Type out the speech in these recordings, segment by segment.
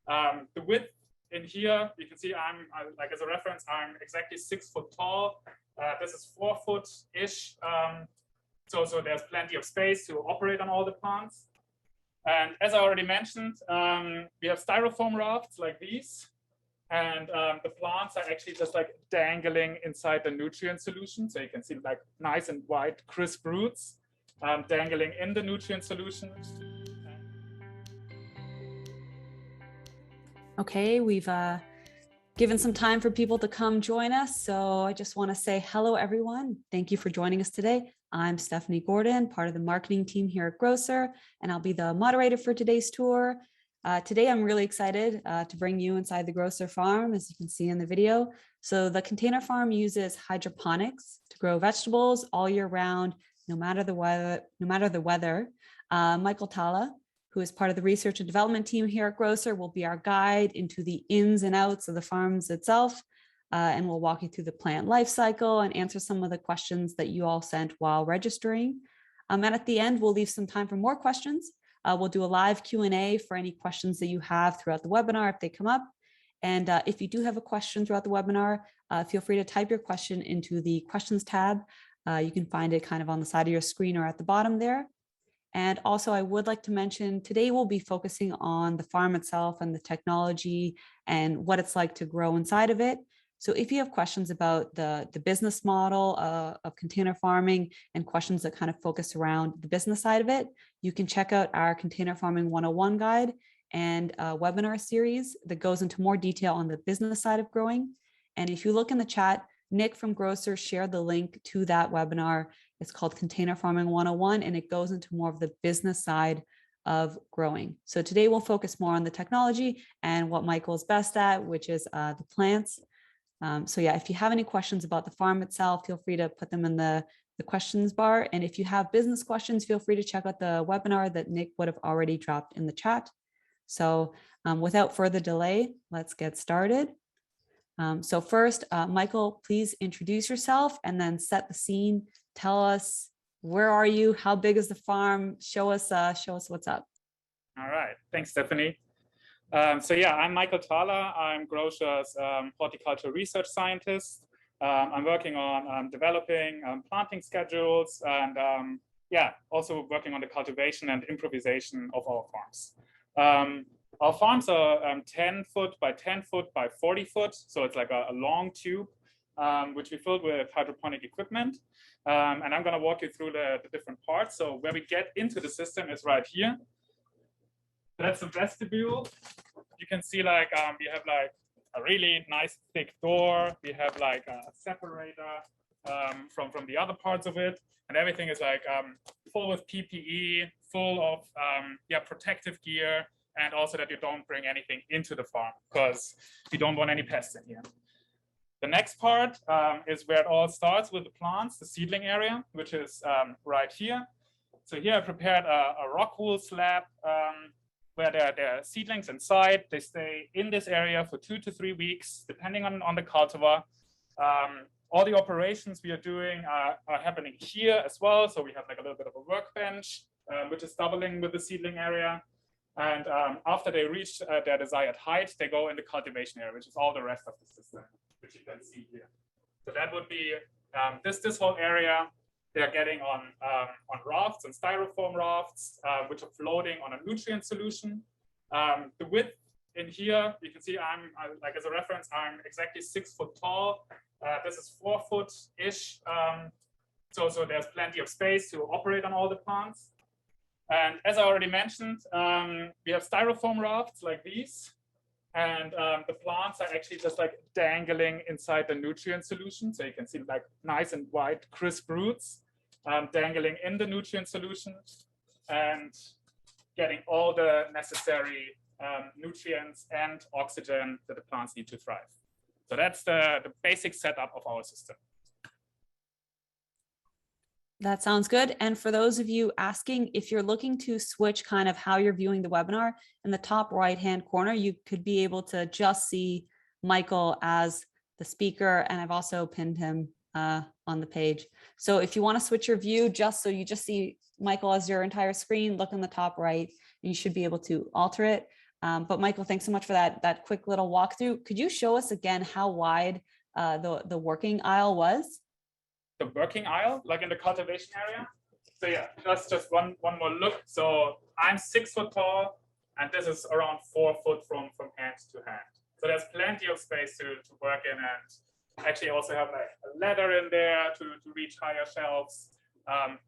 The width in here, you can see like as a reference, I'm exactly 6 foot tall. This is 4 foot-ish. So there's plenty of space to operate on all the plants. And as I already mentioned, we have styrofoam rafts like these. And the plants are actually just like dangling inside the nutrient solution. So you can see like nice and white, crisp roots dangling in the nutrient solution. Okay, we've given some time for people to come join us. So I just want to say hello, everyone. Thank you for joining us today. I'm Stephanie Gordon, part of the marketing team here at Grocer, and I'll be the moderator for today's tour. Today, I'm really excited to bring you inside the Grocer farm, as you can see in the video. So the container farm uses hydroponics to grow vegetables all year round, no matter the weather. Michael Tala, who is part of the research and development team here at Grocer, will be our guide into the ins and outs of the farms itself. And we'll walk you through the plant life cycle and answer some of the questions that you all sent while registering. And at the end, we'll leave some time for more questions. We'll do a live Q&A for any questions that you have throughout the webinar if they come up. And if you do have a question throughout the webinar, feel free to type your question into the questions tab. You can find it kind of on the side of your screen or at the bottom there. And also, I would like to mention today we'll be focusing on the farm itself and the technology and what it's like to grow inside of it. So if you have questions about the business model of container farming and questions that kind of focus around the business side of it, you can check out our Container Farming 101 guide and a webinar series that goes into more detail on the business side of growing. And if you look in the chat, Nick from Grocer shared the link to that webinar. It's called Container Farming 101, and it goes into more of the business side of growing. So today we'll focus more on the technology and what Michael is best at, which is the plants. So yeah, if you have any questions about the farm itself, feel free to put them in the questions bar. And if you have business questions, feel free to check out the webinar that Nick would have already dropped in the chat. So without further delay, let's get started. So first, Michael, please introduce yourself and then set the scene. Tell us, where are you? How big is the farm? Show us what's up. All right, thanks, Stephanie. So yeah, I'm Michael Thaler. I'm Grocer's horticulture research scientist. I'm working on developing planting schedules and yeah, also working on the cultivation and improvisation of our farms. Our farms are 10 foot by 10 foot by 40 foot. So it's like a long tube, which we filled with hydroponic equipment. And I'm gonna walk you through the different parts. So where we get into the system is right here. That's the vestibule. You can see like we have like a really nice thick door. We have like a separator from the other parts of it, and everything is like full with PPE, full of yeah, protective gear, and also that you don't bring anything into the farm because we don't want any pests in here. The next part is where it all starts with the plants, the seedling area, which is right here. So here I prepared a rockwool slab where there are seedlings inside. They stay in this area for 2 to 3 weeks, depending on the cultivar. All the operations we are doing are happening here as well. So we have like a little bit of a workbench, which is doubling with the seedling area. And after they reach their desired height, they go in the cultivation area, which is all the rest of the system, which you can see here. So that would be this whole area. They're getting on rafts and styrofoam rafts, which are floating on a nutrient solution. The width in here, you can see like as a reference, I'm exactly 6 foot tall. This is 4 foot-ish. So there's plenty of space to operate on all the plants. And as I already mentioned, we have styrofoam rafts like these. And the plants are actually just like dangling inside the nutrient solution. So you can see like nice and white, crisp roots dangling in the nutrient solution and getting all the necessary nutrients and oxygen that the plants need to thrive. So that's the basic setup of our system. That sounds good. And for those of you asking, if you're looking to switch kind of how you're viewing the webinar, in the top right-hand corner, you could be able to just see Michael as the speaker, and I've also pinned him on the page. So if you want to switch your view, just so you just see Michael as your entire screen, look in the top right, and you should be able to alter it. But Michael, thanks so much for that quick little walkthrough. Could you show us again how wide the working aisle was? The working aisle, like in the cultivation area. So yeah, just one more look. So I'm 6 foot tall, and this is around 4 foot from hand to hand. So there's plenty of space to work in, and actually also have like a ladder in there to reach higher shelves.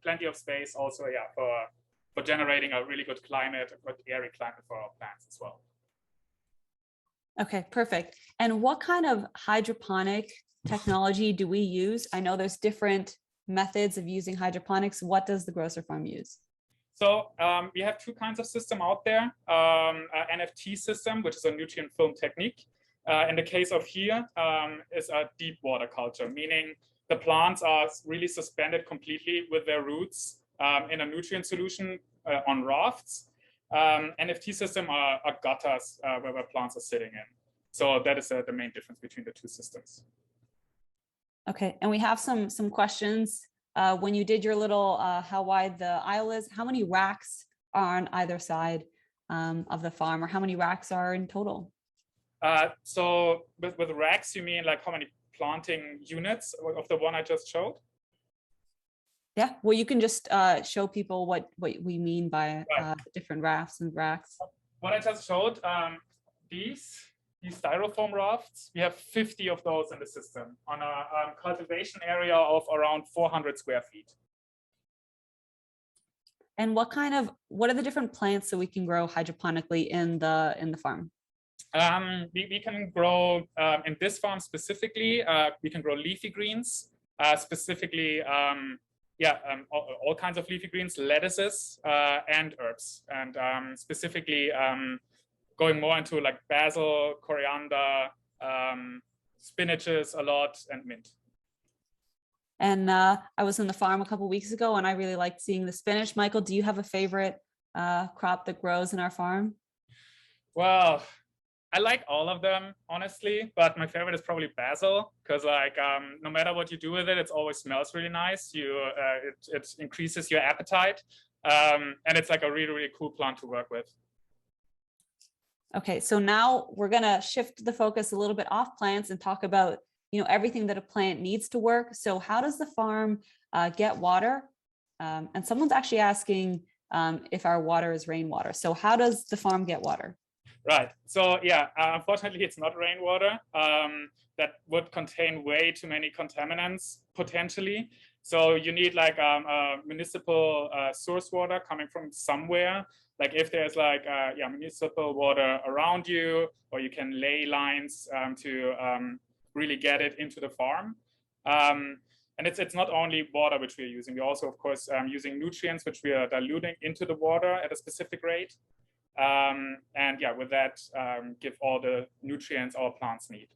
Plenty of space also, yeah, for generating a really good climate, a good airy climate for our plants as well. Okay, perfect. And what kind of hydroponic technology do we use? I know there's different methods of using hydroponics. What does the Grocer Farm use? So we have 2 kinds of system out there. An NFT system, which is a nutrient film technique. In the case of here, is a deep water culture, meaning the plants are really suspended completely with their roots in a nutrient solution on rafts. NFT system are gutters where plants are sitting in. So that is the main difference between the 2 systems. Okay, and we have some questions. When you did your little how wide the aisle is, how many racks are on either side of the farm, or how many racks are in total? So with racks, you mean like how many planting units of the one I just showed? Yeah, well, you can just show people what we mean by different rafts and racks. What I just showed, these styrofoam rafts, we have 50 of those in the system on a cultivation area of around 400 square feet. And what are the different plants that we can grow hydroponically in the farm? We can grow in this farm specifically. We can grow leafy greens, specifically. All kinds of leafy greens, lettuces, and herbs, and specifically going more into like basil, coriander, spinaches a lot, and mint. And I was in the farm a couple of weeks ago, and I really liked seeing the spinach. Michael, do you have a favorite crop that grows in our farm? Well, I like all of them, honestly, but my favorite is probably basil, because like no matter what you do with it, it always smells really nice. It increases your appetite, and it's like a really cool plant to work with. Okay, so now we're gonna shift the focus a little bit off plants and talk about everything that a plant needs to work. So how does the farm get water? And someone's actually asking if our water is rainwater. So how does the farm get water? Right. So yeah, unfortunately, it's not rainwater. That would contain way too many contaminants potentially. So you need like a municipal source water coming from somewhere. Like if there's like municipal water around you, or you can lay lines to really get it into the farm. And it's not only water which we're using. We're also, of course, using nutrients which we are diluting into the water at a specific rate. And yeah, with that, give all the nutrients our plants need.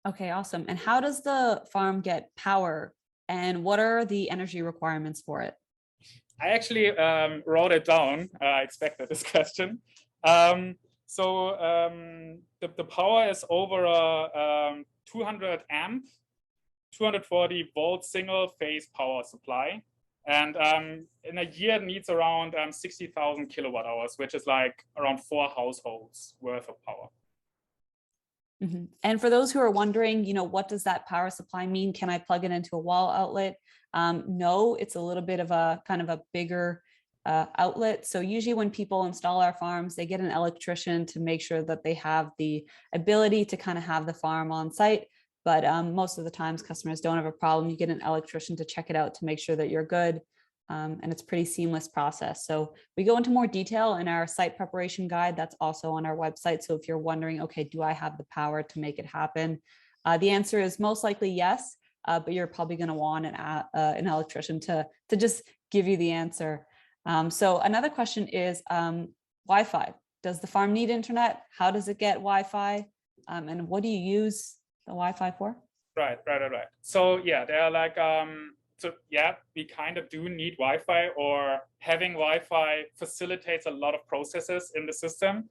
Okay, awesome. And how does the farm get power, and what are the energy requirements for it? I actually wrote it down. I expected this question. So the power is over a 200 amp, 240 volt single phase power supply. And in a year, it needs around 60,000 kilowatt hours, which is like around 4 households worth of power. Mm-hmm. And for those who are wondering, what does that power supply mean? Can I plug it into a wall outlet? No, it's a little bit of a kind of a bigger outlet. So usually when people install our farms, they get an electrician to make sure that they have the ability to kind of have the farm on site. But most of the times customers don't have a problem. You get an electrician to check it out to make sure that you're good. And it's a pretty seamless process. So we go into more detail in our site preparation guide. That's also on our website. So if you're wondering, okay, do I have the power to make it happen? The answer is most likely yes, but you're probably going to want an electrician to just give you the answer. So another question is Wi-Fi. Does the farm need internet? How does it get Wi-Fi? And what do you use the Wi-Fi for? Right. So yeah, there are like so yeah, we kind of do need Wi-Fi, or having Wi-Fi facilitates a lot of processes in the system.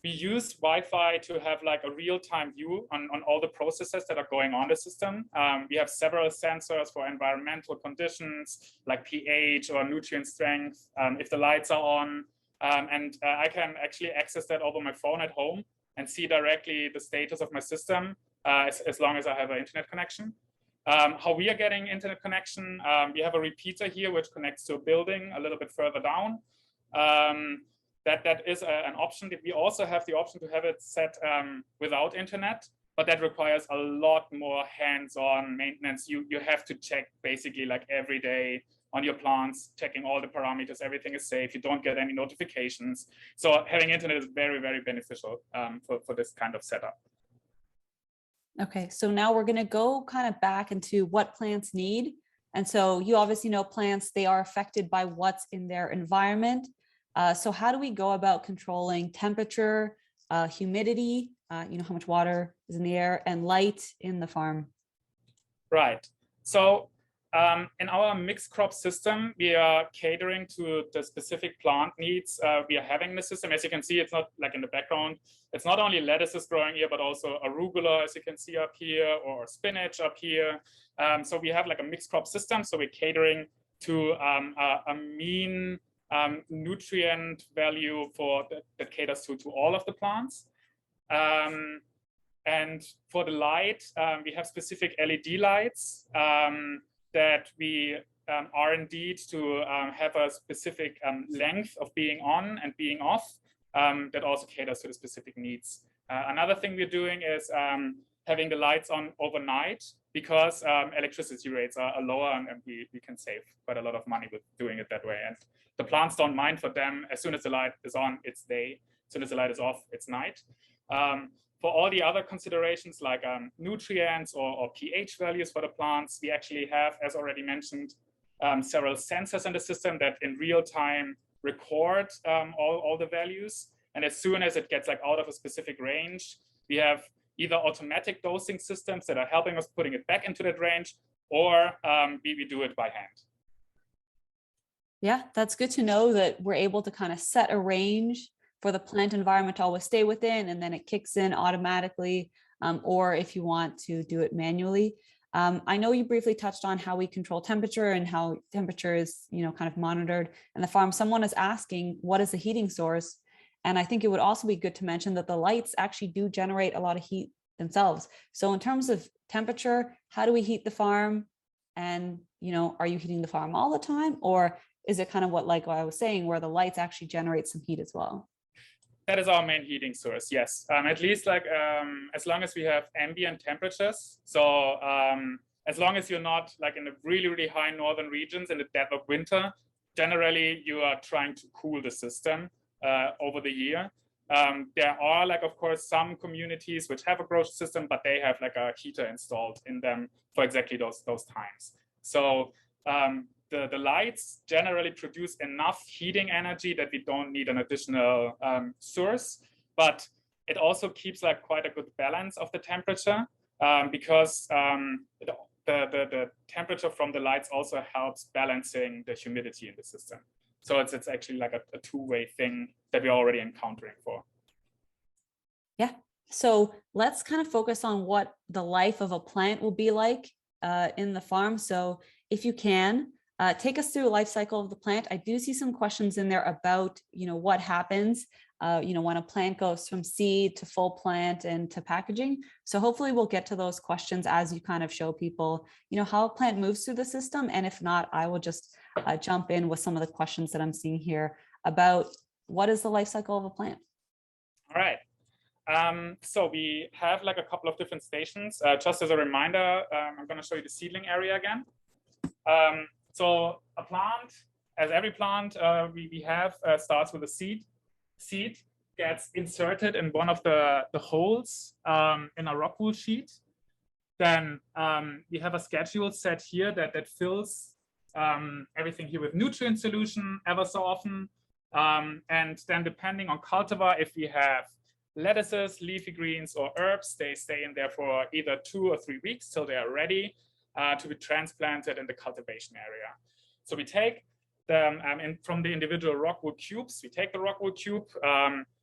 We use Wi-Fi to have like a real-time view on all the processes that are going on in the system. We have several sensors for environmental conditions like pH or nutrient strength. If the lights are on, I can actually access that over my phone at home and see directly the status of my system as long as I have an internet connection. How we are getting internet connection, we have a repeater here which connects to a building a little bit further down. That is an option. We also have the option to have it set without internet, but that requires a lot more hands-on maintenance. You have to check basically like every day on your plants, checking all the parameters, everything is safe, you don't get any notifications. So having internet is very, very beneficial for this kind of setup. Okay, so now we're going to go kind of back into what plants need. And so you obviously know plants, they are affected by what's in their environment. So how do we go about controlling temperature, humidity, how much water is in the air, and light in the farm? Right. So in our mixed crop system, we are catering to the specific plant needs we are having in the system. As you can see, it's not like in the background. It's not only lettuces growing here, but also arugula, as you can see up here, or spinach up here. So we have like a mixed crop system. So we're catering to a mean nutrient value that caters to all of the plants. And for the light, we have specific LED lights that we R&D'd to have a specific length of being on and being off that also caters to the specific needs. Another thing we're doing is having the lights on overnight because electricity rates are lower and we can save quite a lot of money with doing it that way. And the plants don't mind. For them, as soon as the light is on, it's day. As soon as the light is off, it's night. For all the other considerations like nutrients or pH values for the plants, we actually have, as already mentioned, several sensors in the system that in real time record all the values. And as soon as it gets like out of a specific range, we have either automatic dosing systems that are helping us putting it back into that range, or we do it by hand. Yeah, that's good to know that we're able to kind of set a range for the plant environment to always stay within, and then it kicks in automatically, or if you want to do it manually. I know you briefly touched on how we control temperature and how temperature is, kind of monitored in the farm. Someone is asking, what is the heating source? And I think it would also be good to mention that the lights actually do generate a lot of heat themselves. So in terms of temperature, how do we heat the farm? And, are you heating the farm all the time? Or is it kind of like what I was saying, where the lights actually generate some heat as well? That is our main heating source, yes. At least as long as we have ambient temperatures. So as long as you're not like in the really, really high northern regions in the depth of winter, generally you are trying to cool the system over the year. There are of course, some communities which have a grocer system, but they have like a heater installed in them for exactly those times. So the lights generally produce enough heating energy that we don't need an additional source, but it also keeps quite a good balance of the temperature because the temperature from the lights also helps balancing the humidity in the system. So it's actually like a two-way thing that we're already encountering for. Yeah. So let's kind of focus on what the life of a plant will be like in the farm. So if you can, take us through the life cycle of the plant. I do see some questions in there about, what happens, when a plant goes from seed to full plant and to packaging. So hopefully we'll get to those questions as you kind of show people, how a plant moves through the system. And if not, I will just jump in with some of the questions that I'm seeing here about what is the life cycle of a plant. All right. So we have a couple of different stations. Just as a reminder, I'm going to show you the seedling area again. So a plant, as every plant we have, starts with a seed. Seed gets inserted in one of the holes in a rockwool sheet. Then we have a schedule set here that fills everything here with nutrient solution ever so often. And then depending on cultivar, if we have lettuces, leafy greens, or herbs, they stay in there for either 2 or 3 weeks till they are ready to be transplanted in the cultivation area. So we take them from the individual rockwool cubes. We take the rockwool cube,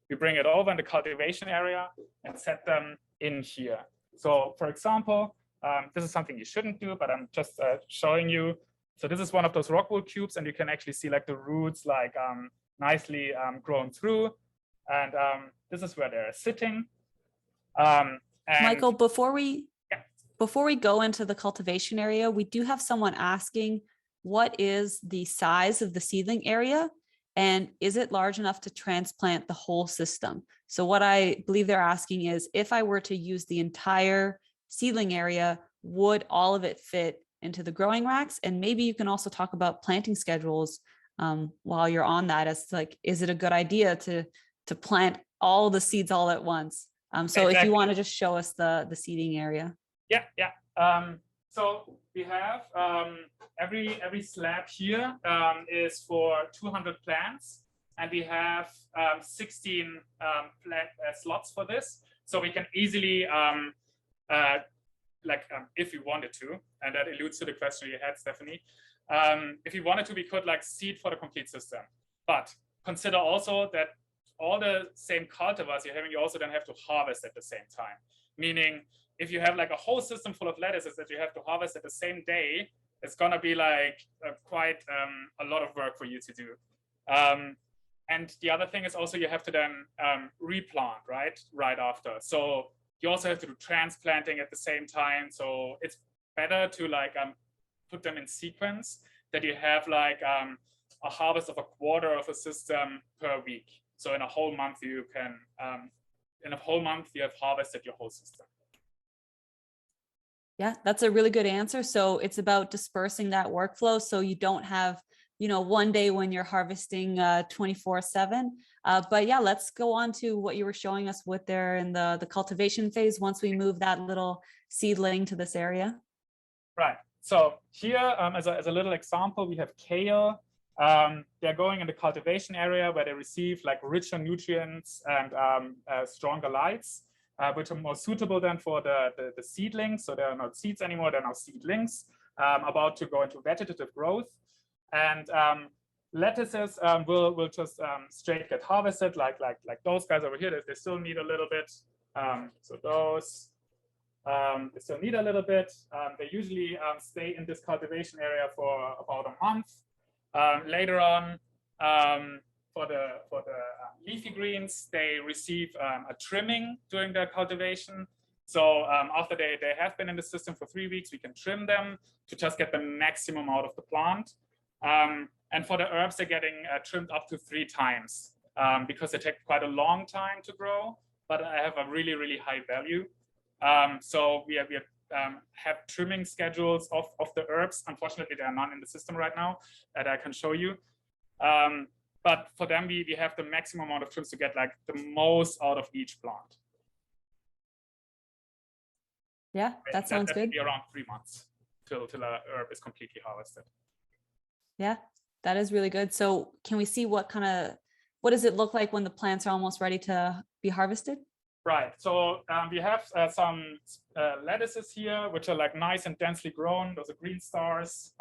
we bring it over in the cultivation area and set them in here. So for example, this is something you shouldn't do, but I'm just showing you. So this is one of those rockwool cubes, and you can actually see the roots nicely grown through. And this is where they're sitting. Michael, before we go into the cultivation area, we do have someone asking, what is the size of the seedling area? And is it large enough to transplant the whole system? So what I believe they're asking is, if I were to use the entire seedling area, would all of it fit into the growing racks? And maybe you can also talk about planting schedules while you're on that, as like, is it a good idea to plant all the seeds all at once? So exactly. If you want to just show us the seeding area. Yeah. So we have every slab here is for 200 plants, and we have 16 slots for this. So we can easily, if we wanted to, and that alludes to the question you had, Stephanie, if you wanted to, we could like seed for the complete system. But consider also that all the same cultivars you're having, you also then have to harvest at the same time. Meaning, if you have like a whole system full of lettuces that you have to harvest at the same day, it's gonna be like quite a lot of work for you to do. And the other thing is also you have to then replant right after. So you also have to do transplanting at the same time. So it's better to like put them in sequence, that you have like a harvest of a quarter of a system per week. So in a whole month you can, you have harvested your whole system. Yeah, that's a really good answer. So it's about dispersing that workflow so you don't have, one day when you're harvesting 24/7. But yeah, let's go on to what you were showing us with there in the cultivation phase once we move that little seedling to this area. Right. So here, as a little example, we have kale. They're going in the cultivation area where they receive like richer nutrients and stronger lights, which are more suitable then for the seedlings. So they're not seeds anymore, they're now seedlings about to go into vegetative growth. And lettuces will just straight get harvested like those guys over here. They still need a little bit. So those, they still need a little bit. They usually stay in this cultivation area for about a month. Later on, for the leafy greens, they receive a trimming during their cultivation. So after they have been in the system for 3 weeks, we can trim them to just get the maximum out of the plant. And for the herbs, they're getting trimmed up to 3 times because they take quite a long time to grow, but I have a really, really high value. So we have trimming schedules of the herbs. Unfortunately, there are none in the system right now that I can show you. But for them, we have the maximum amount of trims to get like the most out of each plant. Yeah, that sounds good. Be around 3 months till a herb is completely harvested. Yeah, that is really good. So can we see what does it look like when the plants are almost ready to be harvested? Right. So we have some lettuces here, which are like nice and densely grown. Those are green stars.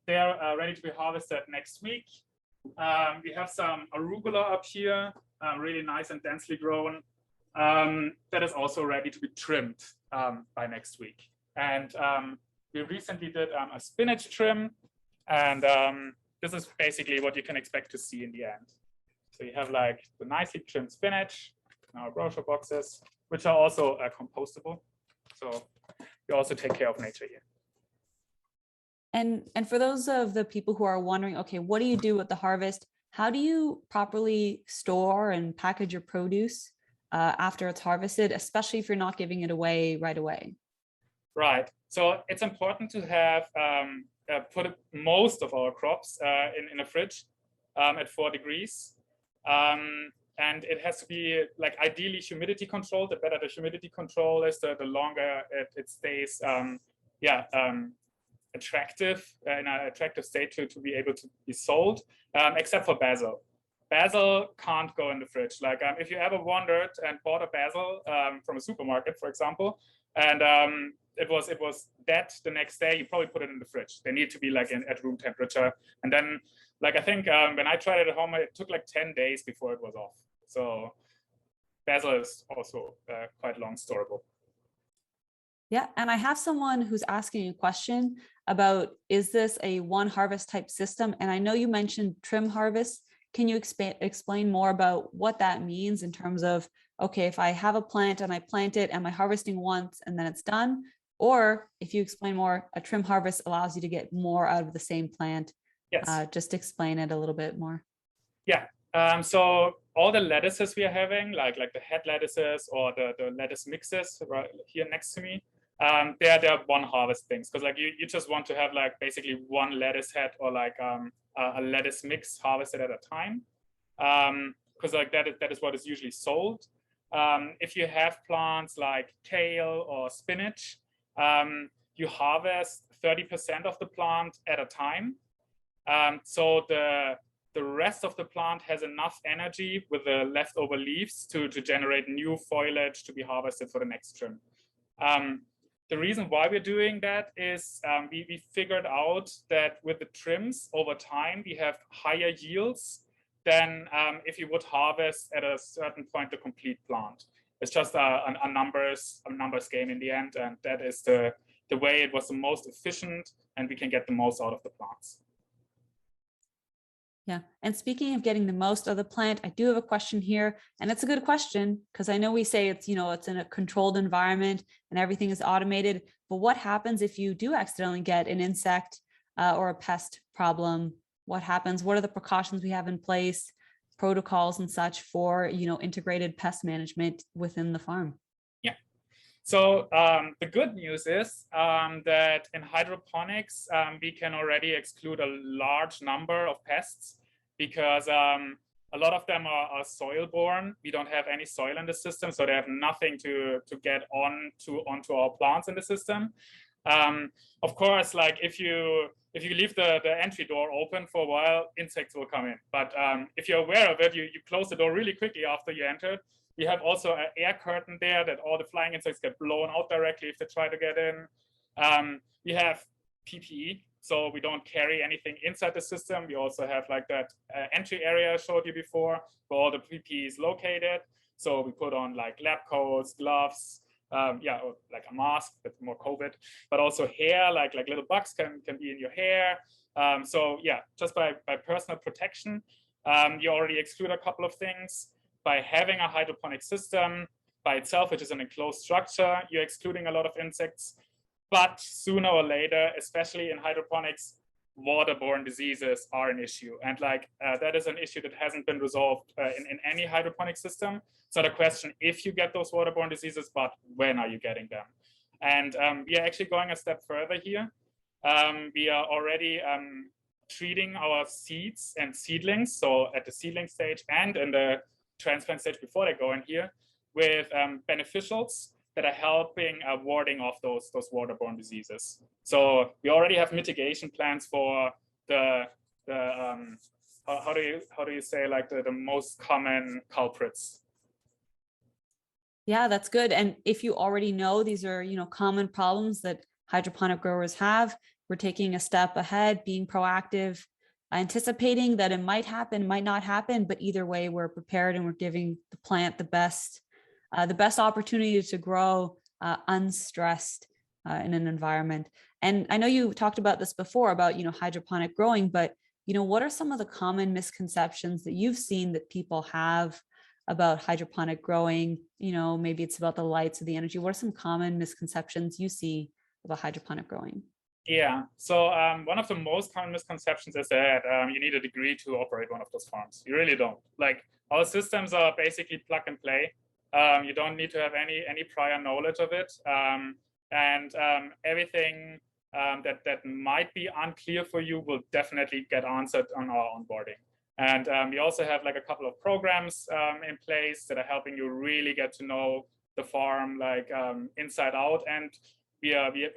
They're ready to be harvested next week. We have some arugula up here, really nice and densely grown. That is also ready to be trimmed by next week. And we recently did a spinach trim. And this is basically what you can expect to see in the end. So you have like the nicely trimmed spinach in our grocer boxes, which are also compostable. So we also take care of nature here. And for those of the people who are wondering, okay, what do you do with the harvest? How do you properly store and package your produce after it's harvested, especially if you're not giving it away right away? Right. So it's important to have put most of our crops in a fridge at 4 degrees. And it has to be like ideally humidity controlled. The better the humidity control is, the longer it stays attractive, in an attractive state to be able to be sold, except for basil. Basil can't go in the fridge. Like if you ever wandered and bought a basil from a supermarket, for example, and it was dead the next day, you probably put it in the fridge. They need to be like at room temperature. And then, like I think when I tried it at home, it took like 10 days before it was off. So basil is also quite long storable. Yeah, and I have someone who's asking a question about, is this a one harvest type system? And I know you mentioned trim harvest. Can you explain more about what that means in terms of, okay, if I have a plant and I plant it, am I harvesting once and then it's done? Or if you explain more, a trim harvest allows you to get more out of the same plant. Yes. Just explain it a little bit more. Yeah. So all the lettuces we are having, like the head lettuces or the lettuce mixes right here next to me, they're one harvest things, because like you just want to have like basically one lettuce head or like a lettuce mix harvested at a time, because like that is what is usually sold. If you have plants like kale or spinach, you harvest 30% of the plant at a time. So the rest of the plant has enough energy with the leftover leaves to generate new foliage to be harvested for the next trim. The reason why we're doing that is we figured out that with the trims over time, we have higher yields than if you would harvest at a certain point the complete plant. It's just a numbers game in the end, and that is the way it was the most efficient, and we can get the most out of the plants. Yeah. And speaking of getting the most of the plant, I do have a question here, and it's a good question because I know we say it's, it's in a controlled environment and everything is automated, but what happens if you do accidentally get an insect or a pest problem? What happens? What are the precautions we have in place, protocols and such for, integrated pest management within the farm? Yeah. So the good news is that in hydroponics, we can already exclude a large number of pests because a lot of them are soil-borne. We don't have any soil in the system, so they have nothing to get onto our plants in the system. Of course, like if you leave the entry door open for a while, insects will come in. But if you're aware of it, you close the door really quickly after you entered. We have also an air curtain there that all the flying insects get blown out directly if they try to get in. We have PPE, so we don't carry anything inside the system. We also have like that entry area I showed you before, where all the PPE is located. So we put on like lab coats, gloves, or like a mask, but more COVID, but also hair, like little bugs can be in your hair. So yeah, just by personal protection, you already exclude a couple of things. By having a hydroponic system by itself, which is an enclosed structure, you're excluding a lot of insects. But sooner or later, especially in hydroponics, waterborne diseases are an issue. And like that is an issue that hasn't been resolved in any hydroponic system. It's not a question if you get those waterborne diseases, but when are you getting them? And we are actually going a step further here. We are already treating our seeds and seedlings, so at the seedling stage and in the transplant stage before they go in here, with beneficials that are helping warding off those waterborne diseases. So we already have mitigation plans for the how do you say, like the most common culprits. Yeah, that's good. And if you already know these are, common problems that hydroponic growers have, we're taking a step ahead, being proactive, anticipating that it might happen, might not happen, but either way, we're prepared and we're giving the plant the best opportunity to grow unstressed in an environment. And I know you talked about this before about, hydroponic growing, but, what are some of the common misconceptions that you've seen that people have about hydroponic growing? Maybe it's about the lights or the energy. What are some common misconceptions you see about hydroponic growing? Yeah, so one of the most common misconceptions is that you need a degree to operate one of those farms. You really don't. Like, our systems are basically plug and play. You don't need to have any prior knowledge of it. And everything that might be unclear for you will definitely get answered on our onboarding. And we also have like a couple of programs in place that are helping you really get to know the farm like inside out. And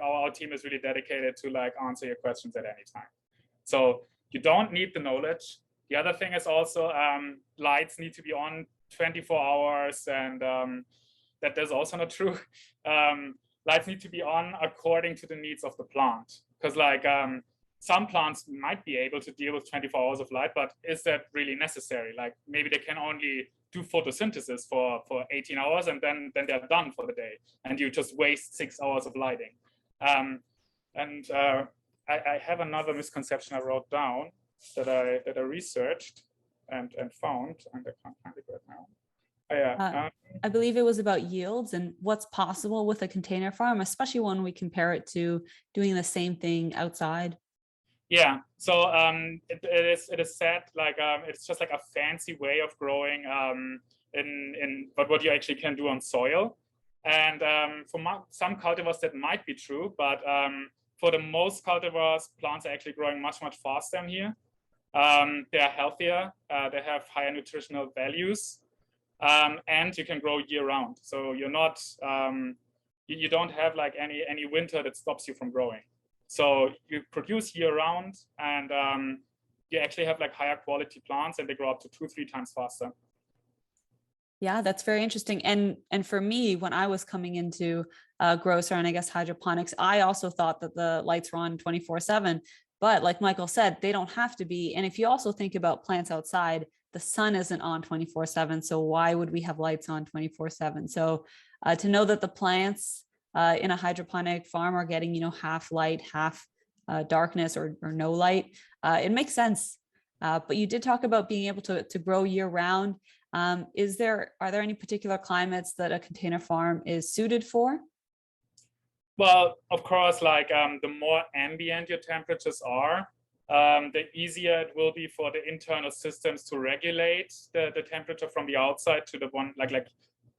our team is really dedicated to like answer your questions at any time. So you don't need the knowledge. The other thing is also lights need to be on 24 hours, and that is also not true. Lights need to be on according to the needs of the plant, because like some plants might be able to deal with 24 hours of light, but is that really necessary? Like maybe they can only do photosynthesis for 18 hours and then they're done for the day, and you just waste 6 hours of lighting. I have another misconception I wrote down that I researched. and found, and I can't find it right now. Oh, yeah. I believe it was about yields and what's possible with a container farm, especially when we compare it to doing the same thing outside. Yeah, so it is said like it's just like a fancy way of growing in what you actually can do on soil. And for some cultivars that might be true, but for the most cultivars, plants are actually growing much faster in here. They are healthier, they have higher nutritional values, and you can grow year round. So you're not you don't have like any winter that stops you from growing. So you produce year round, and you actually have like higher quality plants, and they grow up to 2-3 times faster. Yeah, that's very interesting. And for me, when I was coming into grocer and I guess hydroponics, I also thought that the lights were on 24/7. But like Michael said, they don't have to be. And if you also think about plants outside, the sun isn't on 24/7. So why would we have lights on 24/7? So to know that the plants in a hydroponic farm are getting, half light, half darkness or no light, it makes sense. But you did talk about being able to grow year round. Are there any particular climates that a container farm is suited for? Well, of course, like the more ambient your temperatures are, the easier it will be for the internal systems to regulate the temperature from the outside to the one like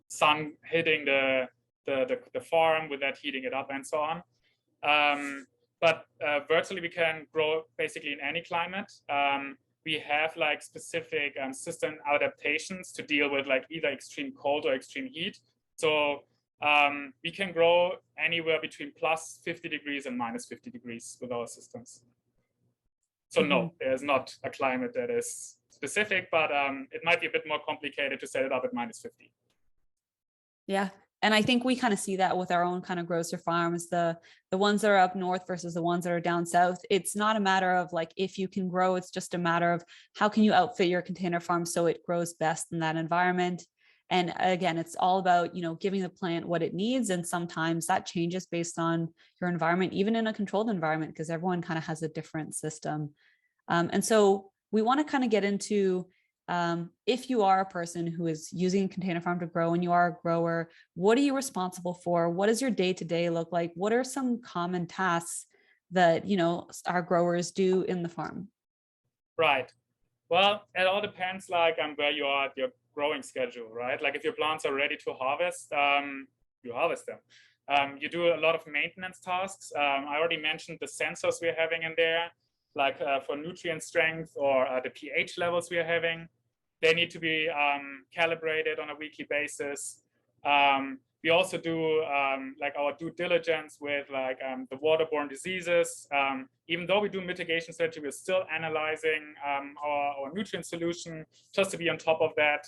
sun hitting the farm with that heating it up and so on. But virtually we can grow basically in any climate. We have like specific system adaptations to deal with like either extreme cold or extreme heat. So we can grow anywhere between plus 50 degrees and minus 50 degrees with our systems. So no, there's not a climate that is specific, but it might be a bit more complicated to set it up at minus 50. Yeah. And I think we kind of see that with our own kind of grocer farms, the ones that are up north versus the ones that are down south. It's not a matter of like, if you can grow, it's just a matter of how can you outfit your container farm so it grows best in that environment. And again, it's all about, giving the plant what it needs. And sometimes that changes based on your environment, even in a controlled environment, because everyone kind of has a different system. And so we want to kind of get into, if you are a person who is using a container farm to grow and you are a grower, what are you responsible for? What does your day-to-day look like? What are some common tasks that, our growers do in the farm? Right. Well, it all depends like on where you are at your growing schedule, right? Like if your plants are ready to harvest, you harvest them. You do a lot of maintenance tasks. I already mentioned the sensors we're having in there, like for nutrient strength or the pH levels we are having. They need to be calibrated on a weekly basis. We also do like our due diligence with like the waterborne diseases. Even though we do mitigation strategy, we're still analyzing our nutrient solution just to be on top of that.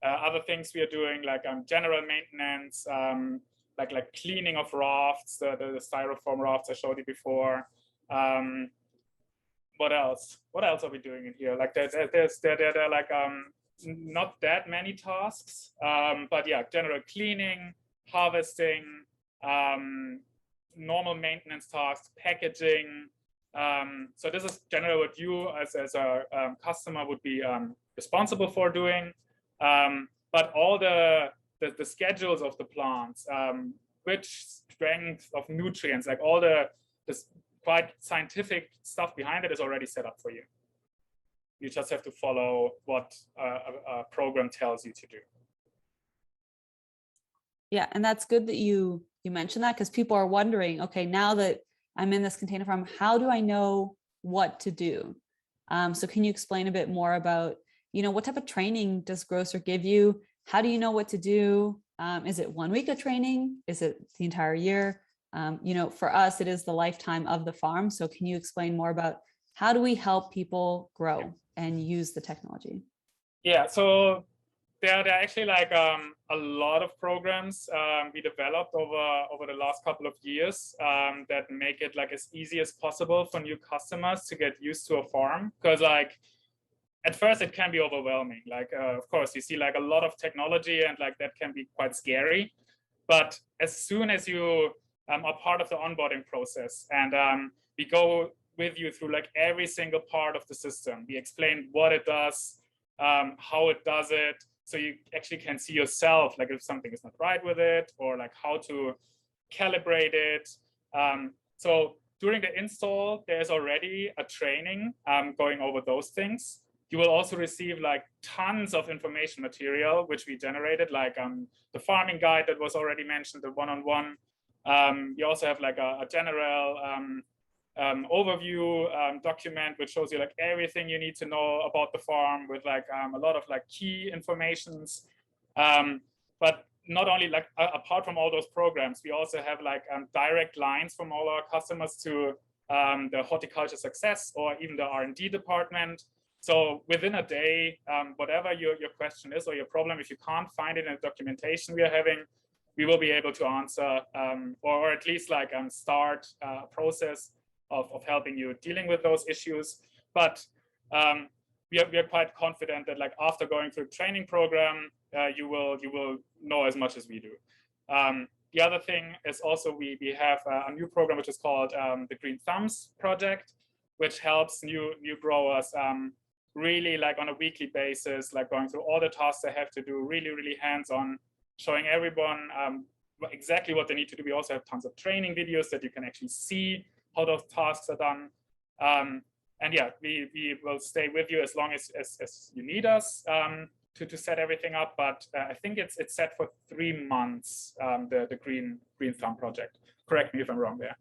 Other things we are doing like general maintenance, like cleaning of rafts, the styrofoam rafts I showed you before. What else? What else are we doing in here? Like there are like not that many tasks, but yeah, general cleaning, harvesting, normal maintenance tasks, packaging. So this is generally what you as a customer would be responsible for doing. But all the schedules of the plants, which strength of nutrients, like all this quite scientific stuff behind it is already set up for you. You just have to follow what a program tells you to do. Yeah, and that's good that you mentioned that, because people are wondering, okay, now that I'm in this container farm, how do I know what to do? So can you explain a bit more about, what type of training does grocer give you? How do you know what to do? Is it 1 week of training? Is it the entire year? For us, it is the lifetime of the farm. So can you explain more about how do we help people grow and use the technology? Yeah, so there are actually like a lot of programs we developed over the last couple of years that make it like as easy as possible for new customers to get used to a farm. Because like at first it can be overwhelming. Like of course you see like a lot of technology and like that can be quite scary. But as soon as you are part of the onboarding process and we go with you through like every single part of the system. We explain what it does, how it does it, so you actually can see yourself, like if something is not right with it, or like how to calibrate it. So during the install, there's already a training going over those things. You will also receive like tons of information material, which we generated, like the farming guide that was already mentioned, the one-on-one. You also have like a general overview document, which shows you like everything you need to know about the farm, with like a lot of like key informations. But not only like apart from all those programs, we also have like direct lines from all our customers to the horticulture success or even the R&D department. So within a day, whatever your question is or your problem, if you can't find it in the documentation we are having, we will be able to answer or at least like start a process of helping you dealing with those issues. But we are quite confident that like after going through the training program, you will know as much as we do. The other thing is also we have a new program which is called the Green Thumbs Project, which helps new growers really like on a weekly basis, like going through all the tasks they have to do, really hands-on, showing everyone exactly what they need to do. We also have tons of training videos that you can actually see how those tasks are done. And yeah, we will stay with you as long as you need us to set everything up. But I think it's set for 3 months, the Green Thumb project. Correct me if I'm wrong there.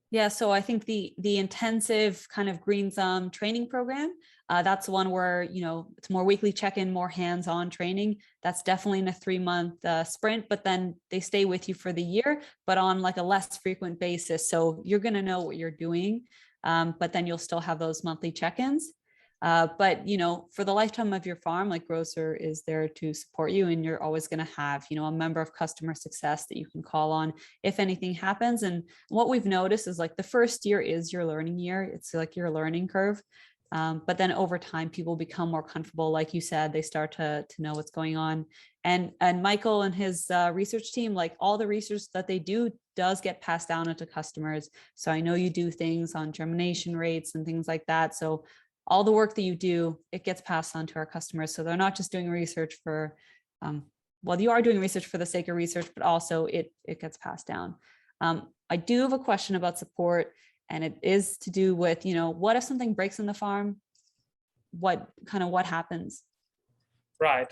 Yeah, so I think the intensive kind of Green Thumb training program, that's one where, you know, it's more weekly check-in, more hands-on training. That's definitely in a 3-month sprint, but then they stay with you for the year, but on like a less frequent basis. So you're going to know what you're doing, but then you'll still have those monthly check-ins. But, you know, for the lifetime of your farm, like Grocer is there to support you, and you're always going to have, you know, a member of customer success that you can call on if anything happens. And what we've noticed is like the first year is your learning year. It's like your learning curve. But then over time, people become more comfortable. Like you said, they start to know what's going on. And Michael and his research team, like all the research that they do does get passed down into customers. So I know you do things on germination rates and things like that. So all the work that you do, it gets passed on to our customers. So they're not just doing research for, well, you are doing research for the sake of research, but also it gets passed down. I do have a question about support, and it is to do with, you know, what if something breaks in the farm? What happens? Right.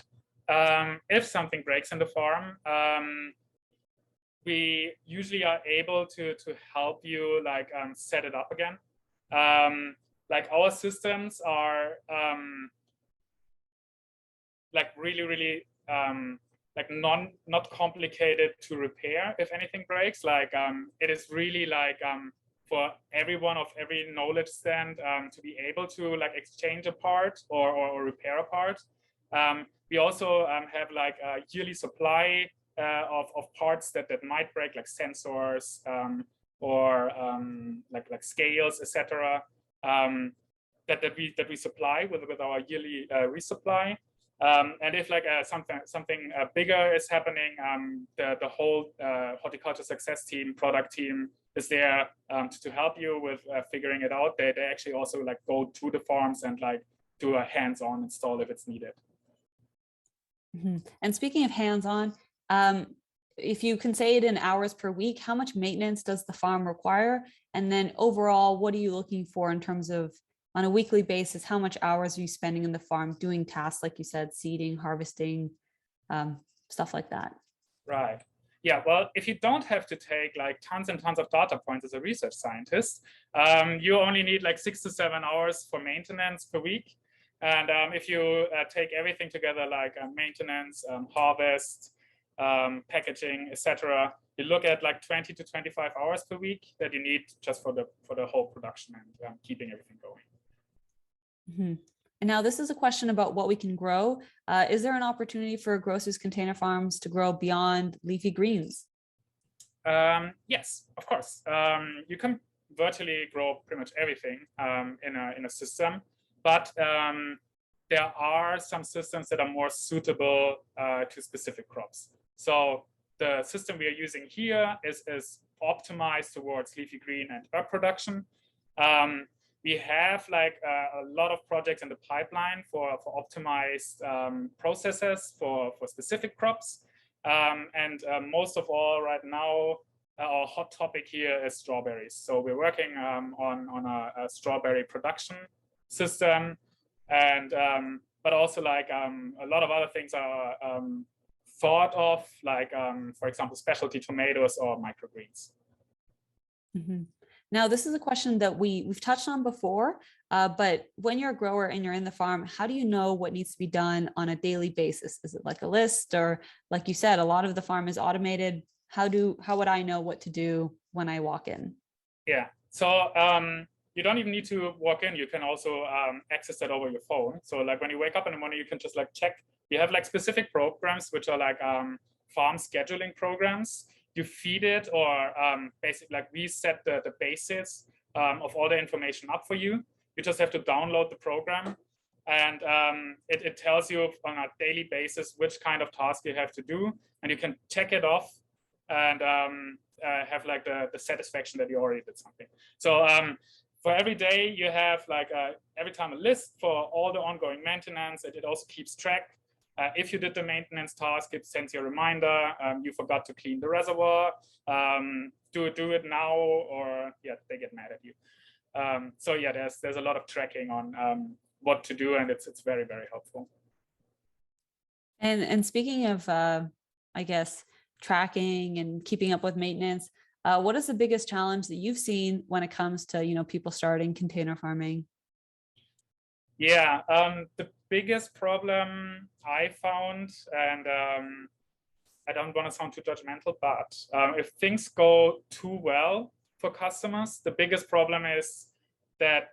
If something breaks in the farm, we usually are able to help you like set it up again. Like our systems are like really like not complicated to repair if anything breaks. Like it is really like for everyone of every knowledge stand to be able to like exchange a part or repair a part. We also have like a yearly supply of parts that might break, like sensors or like scales, etc. That we supply with our yearly resupply. And if like something bigger is happening, the whole horticulture success team, product team is there to help you with figuring it out. They actually also like go to the farms and like do a hands-on install if it's needed. Mm-hmm. And speaking of hands-on, if you can say it in hours per week, how much maintenance does the farm require? And then overall, what are you looking for in terms of on a weekly basis? How much hours are you spending in the farm doing tasks, like you said, seeding, harvesting, stuff like that? Right. Yeah, well, if you don't have to take like tons and tons of data points as a research scientist, you only need like 6 to 7 hours for maintenance per week. And if you take everything together, like maintenance, harvest, packaging, etc., you look at like 20 to 25 hours per week that you need just for the whole production and keeping everything going. Mm-hmm. And now this is a question about what we can grow. Is there an opportunity for Grocer's container farms to grow beyond leafy greens? Yes, of course. You can virtually grow pretty much everything in a system, but there are some systems that are more suitable to specific crops. So the system we are using here is optimized towards leafy green and herb production. We have like a lot of projects in the pipeline for optimized processes for specific crops. And most of all right now, our hot topic here is strawberries. So we're working on a strawberry production system, and but also like a lot of other things are thought of, like for example, specialty tomatoes or microgreens. Mm-hmm. Now, this is a question that we've touched on before, but when you're a grower and you're in the farm, how do you know what needs to be done on a daily basis? Is it like a list, or like you said, a lot of the farm is automated? How would I know what to do when I walk in? Yeah, so you don't even need to walk in. You can also access that over your phone. So like when you wake up in the morning, you can just like check. You have like specific programs which are like farm scheduling programs. You feed it, or basically like we set the basis of all the information up for you. You just have to download the program, and it tells you on a daily basis which kind of task you have to do, and you can check it off and have like the satisfaction that you already did something. So for every day you have like every time a list for all the ongoing maintenance, and it also keeps track. If you did the maintenance task, it sends you a reminder. You forgot to clean the reservoir. Do it now, or yeah, they get mad at you. So yeah, there's a lot of tracking on what to do, and it's very, very helpful. And speaking of, I guess, tracking and keeping up with maintenance, what is the biggest challenge that you've seen when it comes to people starting container farming? Yeah, the biggest problem I found, and I don't want to sound too judgmental, but if things go too well for customers, the biggest problem is that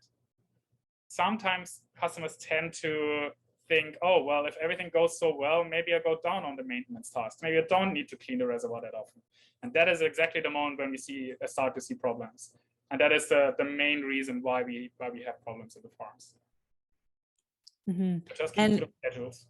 sometimes customers tend to think, oh, well, if everything goes so well, maybe I go down on the maintenance tasks. Maybe I don't need to clean the reservoir that often. And that is exactly the moment when we start to see problems. And that is the main reason why we have problems in the farms. Mm-hmm. Just keep to the schedules.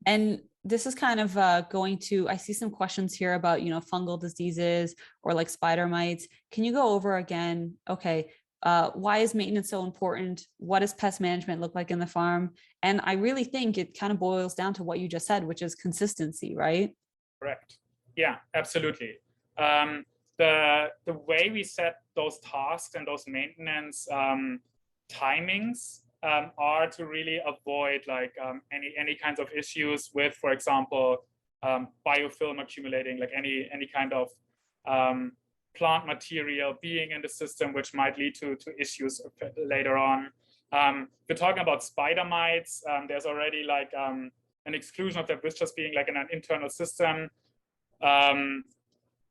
And this is kind of going to, I see some questions here about, fungal diseases or like spider mites. Can you go over again? Okay. Why is maintenance so important? What does pest management look like in the farm? And I really think it kind of boils down to what you just said, which is consistency, right? Correct. Yeah, absolutely. The way we set those tasks and those maintenance timings are to really avoid like any kinds of issues with, for example, biofilm accumulating, like any kind of plant material being in the system, which might lead to issues later on. We're talking about spider mites. There's already like an exclusion of that with just being like in an internal system.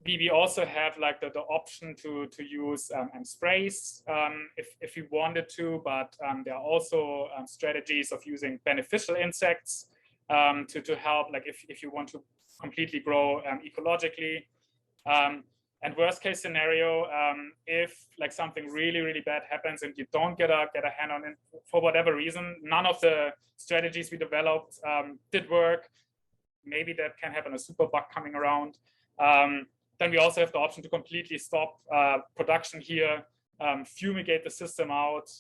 We also have like the option to use sprays if you wanted to, but there are also strategies of using beneficial insects to help, like if you want to completely grow ecologically. And worst case scenario, if like something really, really bad happens and you don't get a hand on it for whatever reason, none of the strategies we developed did work. Maybe that can happen, a super bug coming around. Then we also have the option to completely stop production here, fumigate the system out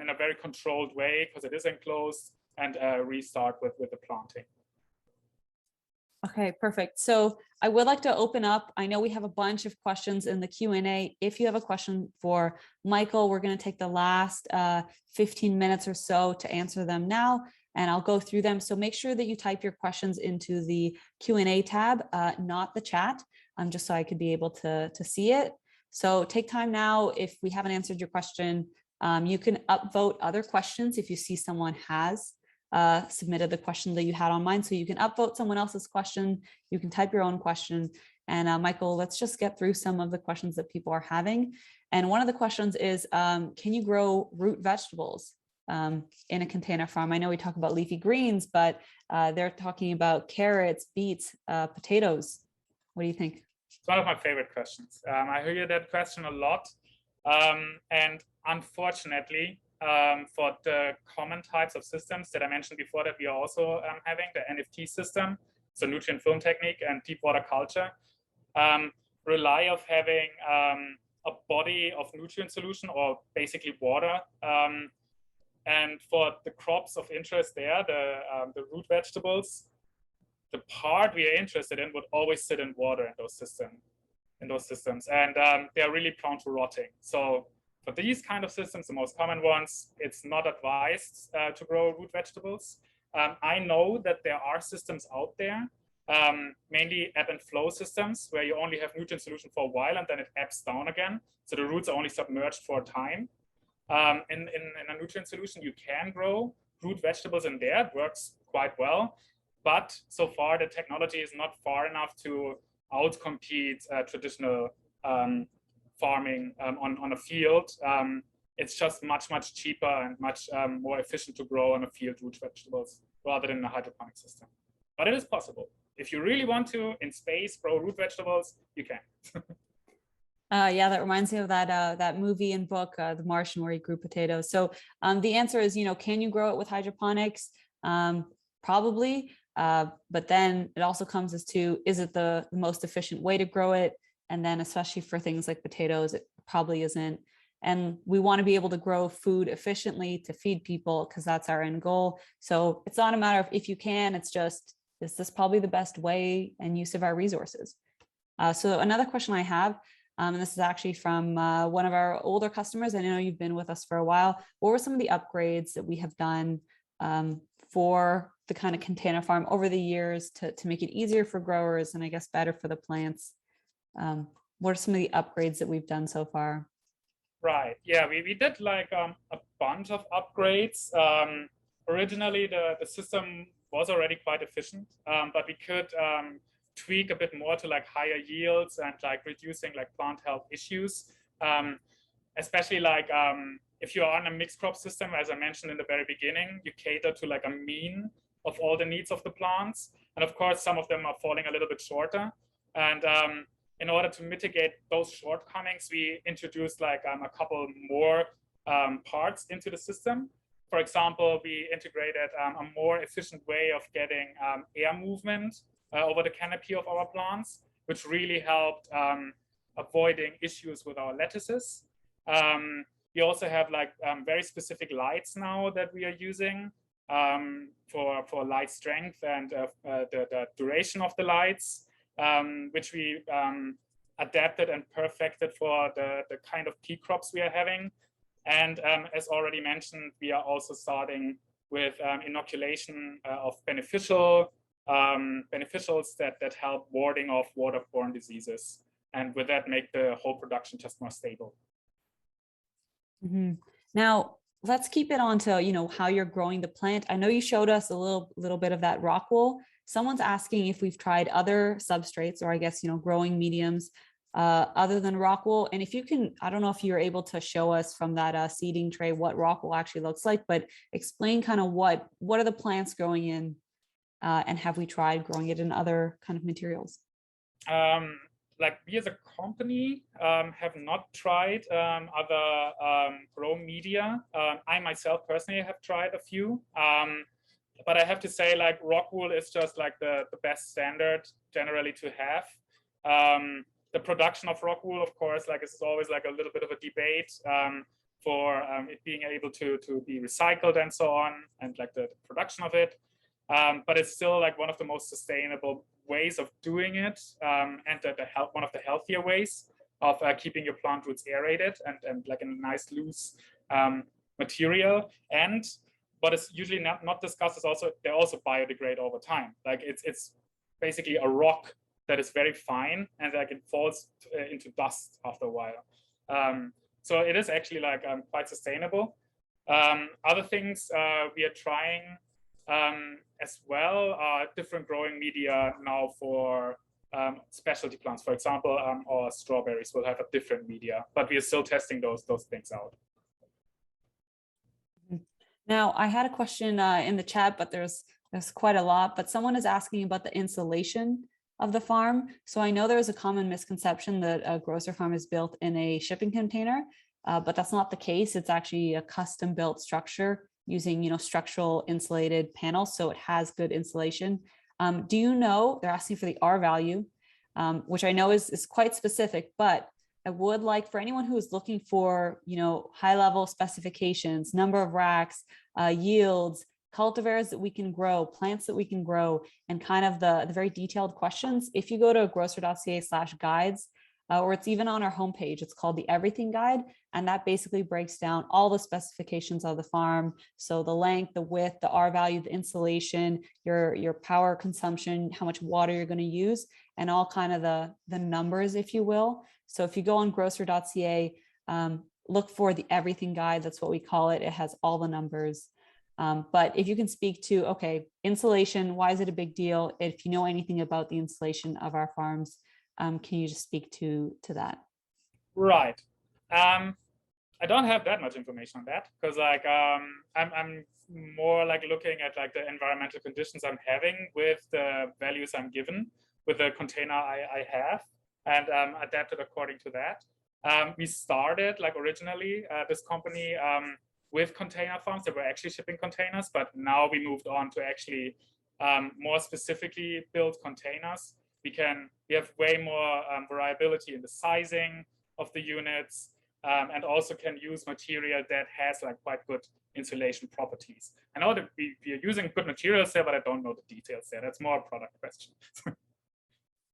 in a very controlled way because it is enclosed, and restart with the planting. Okay, perfect. So I would like to open up. I know we have a bunch of questions in the Q&A. If you have a question for Michael, we're going to take the last 15 minutes or so to answer them now, and I'll go through them. So make sure that you type your questions into the Q&A tab, not the chat, just so I could be able to see it. So take time now. If we haven't answered your question, you can upvote other questions if you see someone has submitted the question that you had on mine. So you can upvote someone else's question. You can type your own question. And Michael, let's just get through some of the questions that people are having. And one of the questions is, can you grow root vegetables in a container farm? I know we talk about leafy greens, but they're talking about carrots, beets, potatoes. What do you think? It's one of my favorite questions. I hear that question a lot. And unfortunately, for the common types of systems that I mentioned before that we are also having, the NFT system, so nutrient film technique and deep water culture, rely of having a body of nutrient solution, or basically water. And for the crops of interest there, the root vegetables, the part we are interested in would always sit in water in those systems. And they're really prone to rotting. So for these kind of systems, the most common ones, it's not advised to grow root vegetables. I know that there are systems out there, mainly ebb and flow systems, where you only have nutrient solution for a while and then it ebbs down again. So the roots are only submerged for a time. In a nutrient solution, you can grow root vegetables in there. It works quite well. But so far, the technology is not far enough to outcompete traditional farming on a field. It's just much cheaper and much more efficient to grow on a field root vegetables rather than a hydroponic system. But it is possible. If you really want to, in space, grow root vegetables, you can. Yeah, that reminds me of that movie and book, The Martian, where he grew potatoes. So the answer is, can you grow it with hydroponics? Probably. But then it also comes as to, is it the most efficient way to grow it? And then especially for things like potatoes, it probably isn't. And we want to be able to grow food efficiently to feed people, because that's our end goal. So it's not a matter of if you can, it's just, is this probably the best way and use of our resources? So another question I have, and this is actually from one of our older customers. I know you've been with us for a while. What were some of the upgrades that we have done for the kind of container farm over the years to make it easier for growers and I guess better for the plants? What are some of the upgrades that we've done so far? Right. Yeah, we did like a bunch of upgrades. Originally, the system was already quite efficient, but we could tweak a bit more to like higher yields and like reducing like plant health issues. Especially like if you're on a mixed crop system, as I mentioned in the very beginning, you cater to like a mean of all the needs of the plants. And of course, some of them are falling a little bit shorter. And in order to mitigate those shortcomings, we introduced like a couple more parts into the system. For example, we integrated a more efficient way of getting air movement over the canopy of our plants, which really helped avoiding issues with our lettuces. We also have like very specific lights now that we are using for light strength and the duration of the lights, which we adapted and perfected for the kind of pea crops we are having. And as already mentioned, we are also starting with inoculation of beneficials that help warding off waterborne diseases, and with that make the whole production just more stable. Mm-hmm. Now let's keep it on to how you're growing the plant. I know you showed us a little bit of that rockwool. Someone's asking if we've tried other substrates, or I guess growing mediums other than rockwool. And if you can, I don't know if you're able to show us from that seeding tray what rockwool actually looks like, but explain kind of what are the plants growing in, and have we tried growing it in other kind of materials? Like we as a company have not tried other grow media. I myself personally have tried a few, but I have to say like rockwool is just like the best standard generally to have. The production of rockwool, of course, like it's always like a little bit of a debate for it being able to be recycled and so on, and like the production of it. But it's still like one of the most sustainable ways of doing it, and one of the healthier ways of keeping your plant roots aerated and like in a nice loose material. And what is usually not discussed is also they also biodegrade over time. Like it's basically a rock that is very fine, and like it falls into dust after a while. So it is actually like quite sustainable. Other things we are trying as well are different growing media now for specialty plants. For example, our strawberries will have a different media, but we are still testing those things out. Now, I had a question in the chat, but there's quite a lot, but someone is asking about the insulation of the farm. So I know there's a common misconception that a grocer farm is built in a shipping container, but that's not the case. It's actually a custom built structure using structural insulated panels, so it has good insulation. Do you know, they're asking for the R value, which I know is quite specific, but I would like for anyone who is looking for, high level specifications, number of racks, yields, cultivars that we can grow, plants that we can grow, and kind of the very detailed questions. If you go to growcer.ca/guides, or it's even on our homepage, it's called the Everything Guide. And that basically breaks down all the specifications of the farm. So the length, the width, the R value, the insulation, your power consumption, how much water you're going to use, and all kind of the numbers, if you will. So if you go on growcer.ca, look for the Everything Guide. That's what we call it. It has all the numbers. But if you can speak to, okay, insulation, why is it a big deal? If you know anything about the insulation of our farms, can you just speak to that? Right. I don't have that much information on that because I'm more like looking at like the environmental conditions I'm having with the values I'm given with the container I have, and adapted according to that. We started like originally this company with container farms that were actually shipping containers, but now we moved on to actually more specifically build containers. We have way more variability in the sizing of the units, and also can use material that has like quite good insulation properties. I know that we are using good materials there, but I don't know the details there. That's more a product question.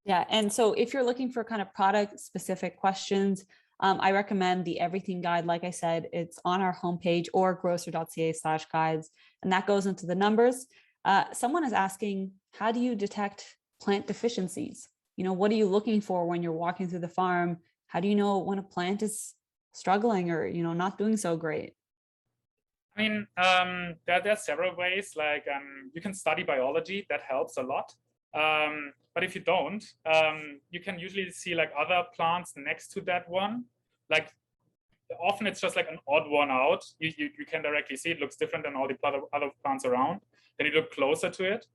Yeah, and so if you're looking for kind of product specific questions, I recommend the Everything Guide. Like I said, it's on our homepage or growcer.ca/guides, and that goes into the numbers. Someone is asking, how do you detect plant deficiencies? What are you looking for when you're walking through the farm? How do you know when a plant is struggling or, not doing so great? I mean, there are several ways. Like you can study biology, that helps a lot. But if you don't, you can usually see like other plants next to that one. Like often it's just like an odd one out. You can directly see it looks different than all the other plants around. Then you look closer to it.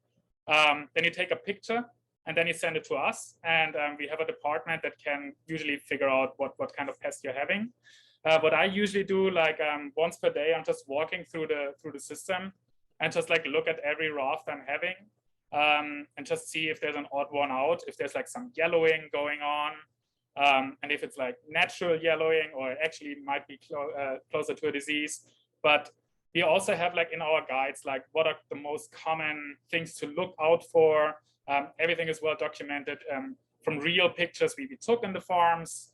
Then you take a picture and then you send it to us. And we have a department that can usually figure out what kind of pest you're having. What I usually do, like once per day, I'm just walking through the system and just like look at every raft I'm having, and just see if there's an odd one out, if there's like some yellowing going on, and if it's like natural yellowing or actually might be closer to a disease. But we also have like in our guides, like what are the most common things to look out for. Everything is well documented from real pictures we took in the farms.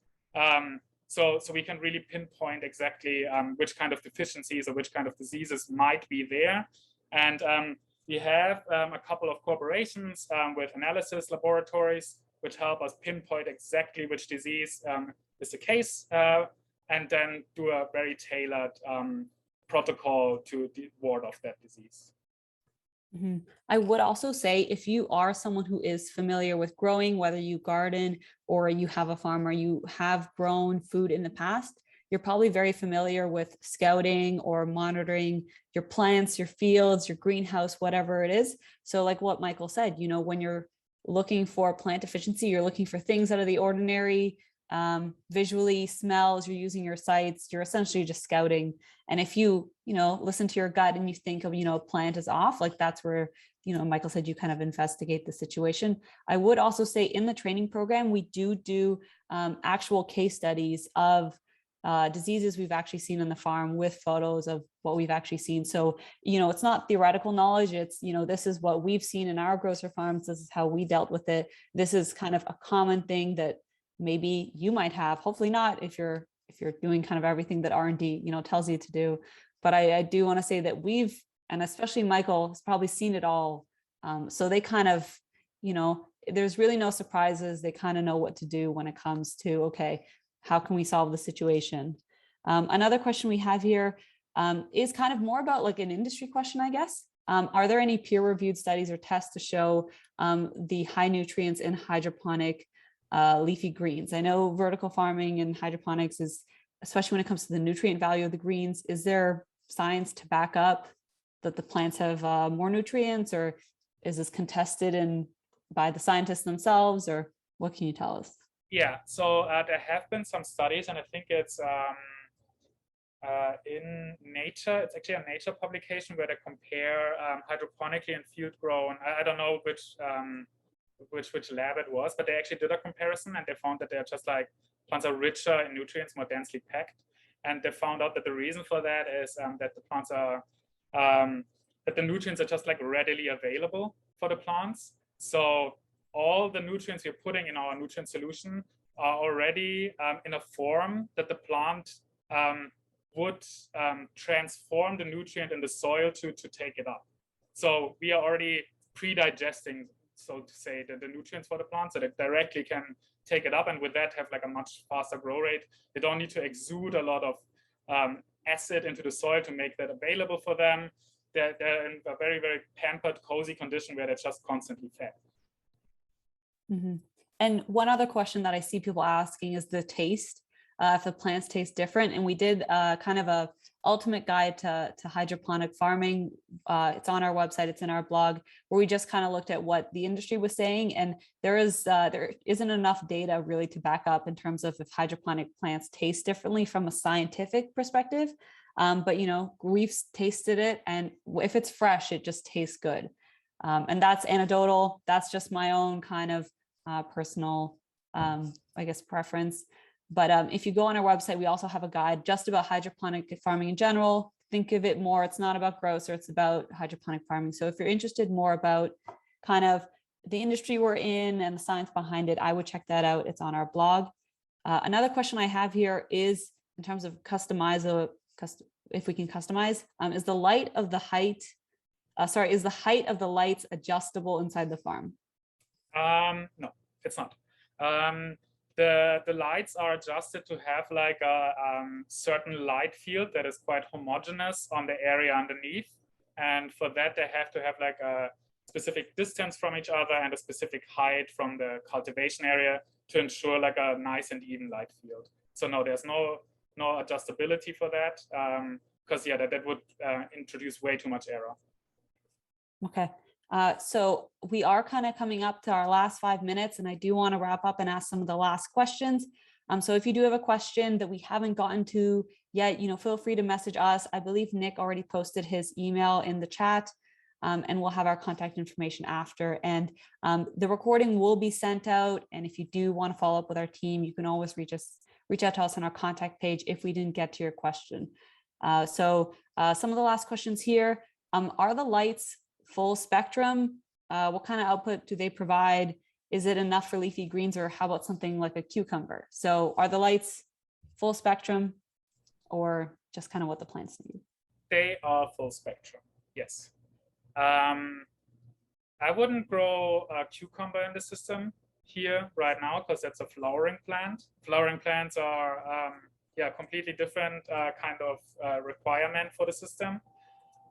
So we can really pinpoint exactly which kind of deficiencies or which kind of diseases might be there. And we have a couple of cooperations with analysis laboratories, which help us pinpoint exactly which disease is the case, and then do a very tailored protocol to ward off that disease. Mm-hmm. I would also say if you are someone who is familiar with growing, whether you garden or you have a farm or you have grown food in the past, you're probably very familiar with scouting or monitoring your plants, your fields, your greenhouse, whatever it is. So like what Michael said, when you're looking for plant deficiency, you're looking for things out of the ordinary, visually, smells, you're using your sights, you're essentially just scouting. And if you listen to your gut and you think of a plant is off, like that's where Michael said you kind of investigate the situation. I would also say in the training program we do actual case studies of diseases we've actually seen on the farm with photos of what we've actually seen. So it's not theoretical knowledge, it's this is what we've seen in our grocer farms, this is how we dealt with it, this is kind of a common thing that maybe you might have, hopefully not if you're doing kind of everything that R&D tells you to do. But I do want to say that we've, and especially Michael has probably seen it all, so they kind of there's really no surprises, they kind of know what to do when it comes to, okay, how can we solve the situation? Another question we have here is kind of more about like an industry question, I guess. Are there any peer-reviewed studies or tests to show the high nutrients in hydroponic leafy greens? I know vertical farming and hydroponics is, especially when it comes to the nutrient value of the greens, is there science to back up that the plants have more nutrients, or is this contested by the scientists themselves, or what can you tell us? Yeah, so there have been some studies, and I think it's in Nature. It's actually a Nature publication where they compare hydroponically and field grown. I don't know which lab it was, but they actually did a comparison, and they found that they're just like plants are richer in nutrients, more densely packed. And they found out that the reason for that is that the plants are, that the nutrients are just like readily available for the plants. So all the nutrients we're putting in our nutrient solution are already in a form that the plant would transform the nutrient in the soil to take it up. So we are already pre-digesting, so to say, the nutrients for the plant, so they directly can take it up, and with that have like a much faster grow rate. They don't need to exude a lot of acid into the soil to make that available for them. They're in a very, very pampered, cozy condition where they're just constantly fed. Mm-hmm. And one other question that I see people asking is the taste, if the plants taste different. And we did kind of a ultimate guide to hydroponic farming. It's on our website, it's in our blog, where we just kind of looked at what the industry was saying. And there isn't enough data really to back up in terms of if hydroponic plants taste differently from a scientific perspective. But, you know, we've tasted it, and if it's fresh, it just tastes good. And that's anecdotal. That's just my own kind of personal, I guess, preference. But if you go on our website, we also have a guide just about hydroponic farming in general. Think of it more, it's not about grocer, it's about hydroponic farming. So if you're interested more about kind of the industry we're in and the science behind it, I would check that out. It's on our blog. Another question I have here is in terms of if we can customize, is the height of the lights adjustable inside the farm? No, it's not. The lights are adjusted to have like a certain light field that is quite homogeneous on the area underneath. And for that, they have to have like a specific distance from each other and a specific height from the cultivation area to ensure like a nice and even light field. So no, there's no adjustability for that, because yeah, that would introduce way too much error. Okay. So we are kind of coming up to our last 5 minutes, and I do want to wrap up and ask some of the last questions. So if you do have a question that we haven't gotten to yet, you know, feel free to message us. I believe Nick already posted his email in the chat, and we'll have our contact information after. And the recording will be sent out. And if you do want to follow up with our team, you can always reach out to us on our contact page if we didn't get to your question. So some of the last questions here, are the lights full spectrum? What kind of output do they provide? Is it enough for leafy greens, or how about something like a cucumber? So are the lights full spectrum, or just kind of what the plants need? They are full spectrum, yes. I wouldn't grow a cucumber in the system here right now because that's a flowering plant. Flowering plants are completely different kind of requirement for the system.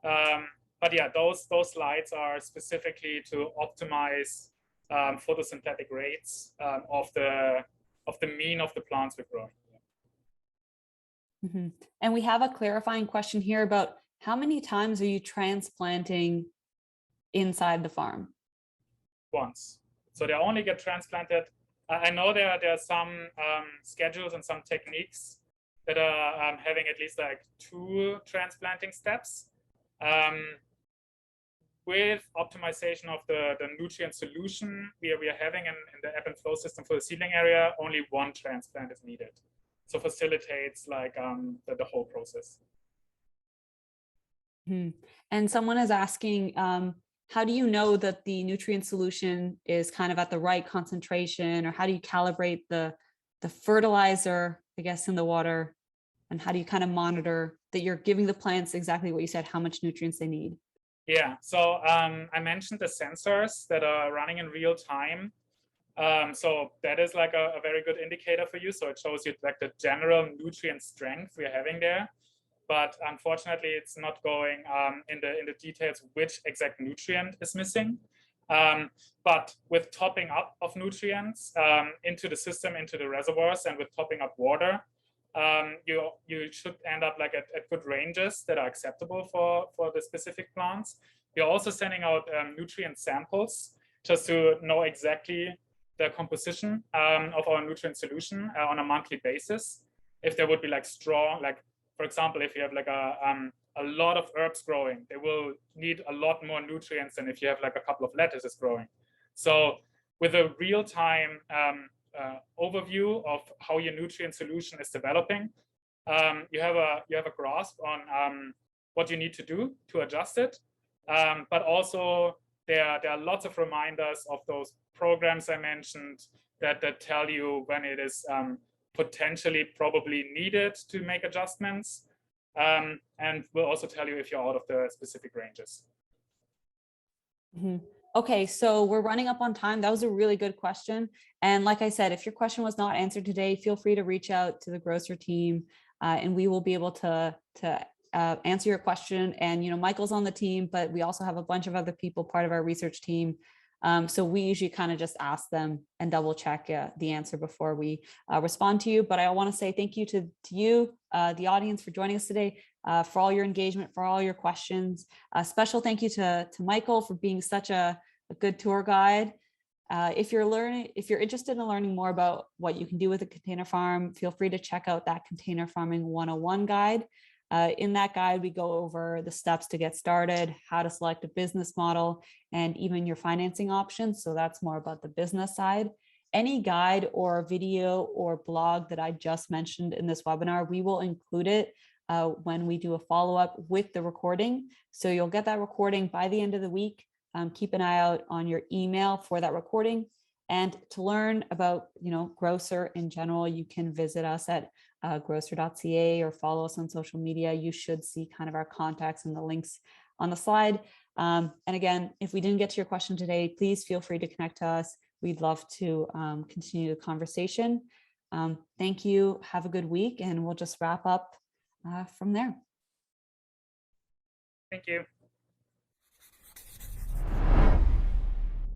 But yeah, those lights are specifically to optimize photosynthetic rates of the mean of the plants we're growing. Mm-hmm. And we have a clarifying question here about how many times are you transplanting inside the farm? Once. So they only get transplanted. I know there are some schedules and some techniques that are having at least like 2 transplanting steps. With optimization of the nutrient solution we are having in the ebb and flow system for the seedling area, only 1 transplant is needed. So facilitates like the whole process. Mm-hmm. And someone is asking, how do you know that the nutrient solution is kind of at the right concentration, or how do you calibrate the fertilizer, I guess, in the water? And how do you kind of monitor that you're giving the plants exactly what you said, how much nutrients they need? Yeah, so I mentioned the sensors that are running in real time. So that is like a very good indicator for you. So it shows you like the general nutrient strength we're having there. But unfortunately, it's not going in the details which exact nutrient is missing. But with topping up of nutrients into the system, into the reservoirs, and with topping up water, you should end up like at good ranges that are acceptable for the specific plants. We're also sending out nutrient samples just to know exactly the composition of our nutrient solution on a monthly basis. If there would be like strong, like for example, if you have like a lot of herbs growing, they will need a lot more nutrients than if you have like a couple of lettuces growing. So with a real-time overview of how your nutrient solution is developing. You have a grasp on what you need to do to adjust it, but also there are lots of reminders of those programs I mentioned that tell you when it is potentially probably needed to make adjustments, and will also tell you if you're out of the specific ranges. Mm-hmm. Okay, so we're running up on time. That was a really good question. And like I said, if your question was not answered today, feel free to reach out to the grocer team, and we will be able to answer your question. And, you know, Michael's on the team, but we also have a bunch of other people part of our research team. So we usually kind of just ask them and double check the answer before we respond to you. But I want to say thank you to you, the audience, for joining us today, for all your engagement, for all your questions. A special thank you to Michael for being such a good tour guide. If you're interested in learning more about what you can do with a container farm, feel free to check out that Container Farming 101 guide. In that guide, we go over the steps to get started, how to select a business model, and even your financing options. So that's more about the business side. Any guide or video or blog that I just mentioned in this webinar, we will include it when we do a follow-up with the recording. So you'll get that recording by the end of the week. Keep an eye out on your email for that recording. And to learn about, you know, Grocer in general, you can visit us at growcer.ca or follow us on social media. You should see kind of our contacts and the links on the slide. And again, if we didn't get to your question today, please feel free to connect to us. We'd love to continue the conversation. Thank you. Have a good week, and we'll just wrap up from there. Thank you.